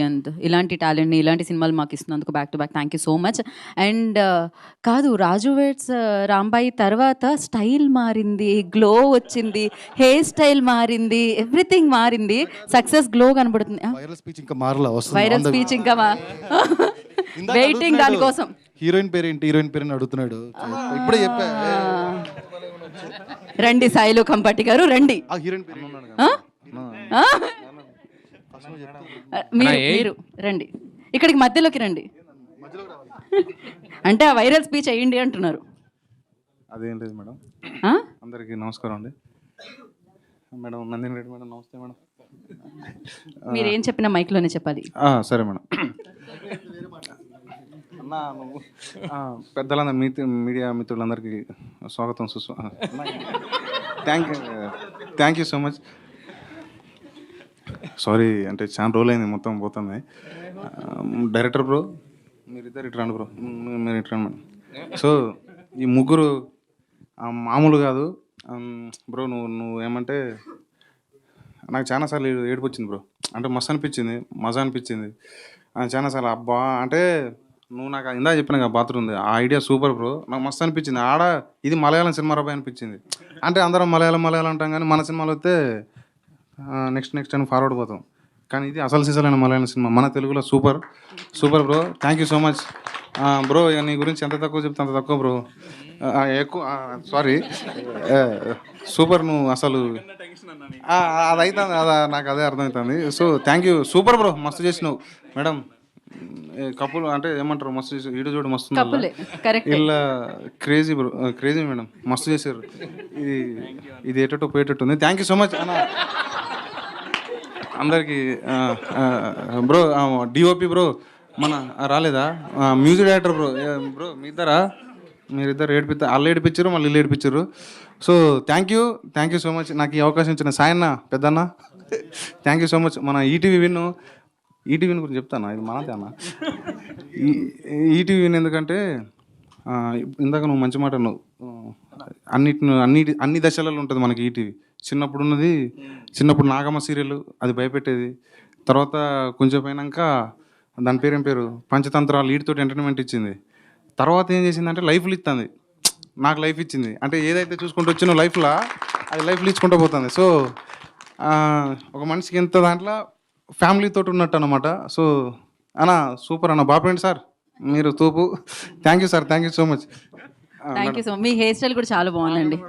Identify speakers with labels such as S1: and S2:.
S1: And ఇలాంటి టాలెంట్‌ని, ఇలాంటి సినిమాలు మాకిస్తున్నందుకు back to back thank you so much. And కాదు 'రాజు వెడ్స్ రాంబాయి' తర్వాత స్టైల్ మారింది, గ్లో వచ్చింది, హెయిర్ స్టైల్ మారింది, ఎవ్రీథింగ్ మారింది. సక్సెస్ గ్లో కనబడుతుంది.
S2: వైరల్ స్పీచ్ ఇంకా మారలా వస్తుంది.
S1: వైరల్ స్పీచ్ ఇంకా వెయిటింగ్ దానికోసం.
S2: హీరోయిన్ పేరేంటి, హీరోయిన్ పేరు అడుగుతున్నాడు. ఇప్పుడే చెప్పా.
S1: రండి సాయిలు కంపట్టి గారు రండి.
S2: ఆ హీరోయిన్ పేరు
S1: మీరు రండి, ఇక్కడికి మధ్యలోకి రండి. అంటే ఆ వైరల్ స్పీచ్ అయ్యింది అంటున్నారు.
S3: అదేం లేదు మేడం. అందరికీ నమస్కారం అండి. మేడం నందిని రెడ్డి మేడం నమస్తే మేడం.
S1: మీరు ఏం చెప్పినా మైక్లోనే చెప్పాలి.
S3: సరే మేడం. అన్నా నువ్వు పెద్దలందరూ మీడియా మిత్రులందరికీ స్వాగతం thank you so much. Sorry అంటే చాలా రోజులు అయింది మొత్తం పోతుంది. డైరెక్టర్ బ్రో మీరిద్దరు ఇటు రండి బ్రో, మీరు ఇటు రండి మేడం. సో ఈ ముగ్గురు మామూలు కాదు బ్రో. నువ్వు ఏమంటే నాకు చాలాసార్లు ఏడుపు వచ్చింది బ్రో. అంటే మస్తు అనిపించింది, మజా అనిపించింది చాలాసార్లు. అబ్బా అంటే నువ్వు నాకు ఇందా చెప్పిన కదా బాత్రూమ్ ఉంది, ఆ ఐడియా సూపర్ బ్రో. నాకు మస్తు అనిపించింది. ఇది మలయాళం సినిమా రాబాయి అనిపించింది. అంటే అందరం మలయాళం అంటాం కానీ మన సినిమాలో వస్తే నెక్స్ట్ అని ఫార్వర్డ్ పోతాం. కానీ ఇది అసలు సిసలైన మలయాళం సినిమా మన తెలుగులో super bro. Thank you so much bro. నీ గురించి ఎంత తక్కువ చెప్తే అంత తక్కువ బ్రో. ఎక్కువ సారీ. సూపర్ నువ్వు అసలు అది అవుతుంది అదా, నాకు అదే అర్థమవుతుంది. So thank you super bro, మస్తు చేసినావు మేడం. కపుల్ అంటే ఏమంటారు, మస్తు చేసి ఈడు చూడు మస్తు ఇలా క్రేజీ బ్రో, క్రేజీ మేడం, మస్తు చేశారు. ఇది ఎటో పోయేటట్టు ఉంది. థ్యాంక్ యూ సో మచ్ అన్న అందరికీ. బ్రో డిఓపి బ్రో మన రాలేదా, మ్యూజిక్ డైరెక్టర్ బ్రో మీరిద్దరు వాళ్ళు ఏడిపించారు, మళ్ళీ ఇల్లు ఏడిపించారు. So thank you so much నాకు ఈ అవకాశం ఇచ్చిన సాయన్న పెద్దన్న. Thank you so much. మన ఈటీవీని గురించి చెప్తాను, ఇది మనదే అన్న. ఈటీవీని ఎందుకంటే ఇందాక నువ్వు మంచి మాట నువ్వు అన్ని దశలలో ఉంటుంది మనకి ఈటీవీ. చిన్నప్పుడు నాగమ్మ సీరియల్ అది భయపెట్టేది. తర్వాత కొంచెం పోయినాక దాని పేరు పంచతంత్రాలు వీటితోటి ఎంటర్టైన్మెంట్ ఇచ్చింది. తర్వాత ఏం చేసిందంటే లైఫ్లు ఇస్తుంది, నాకు లైఫ్ ఇచ్చింది. అంటే ఏదైతే చూసుకుంటూ వచ్చినో లైఫ్లో అది లైఫ్లు ఇచ్చుకుంటూ పోతుంది. సో ఒక మనిషికి ఎంత దాంట్లో ఫ్యామిలీతో ఉన్నట్టు అనమాట. సో అన్న సూపర్ అన్న, బాపండి సార్ మీరు తోపు. Thank you sir, thank you so much.
S1: Me hair style కూడా చాలా బాగుందండి.